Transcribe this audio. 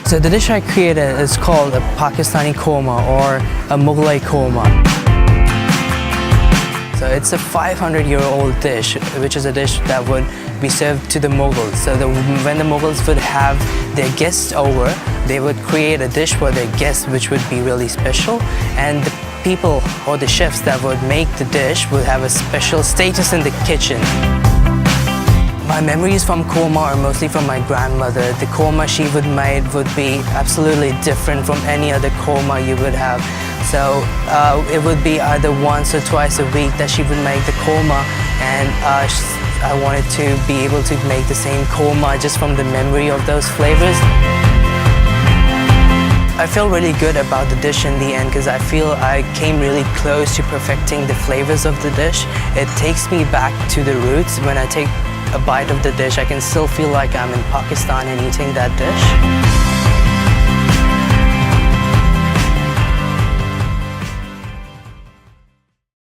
So the dish I created is called a Pakistani quorma or a Mughlai quorma. So it's a 500-year-old dish, which is a dish that would be served to the Mughals. So when the Mughals would have their guests over, they would create a dish for their guests which would be really special, and the people or the chefs that would make the dish would have a special status in the kitchen. My memories from quorma are mostly from my grandmother. The quorma she would make would be absolutely different from any other quorma you would have. So it would be either once or twice a week that she would make the quorma, and I wanted to be able to make the same quorma just from the memory of those flavors. I feel really good about the dish in the end because I feel I came really close to perfecting the flavors of the dish. It takes me back to the roots. When I take a bite of the dish, I can still feel like I'm in Pakistan and eating that dish.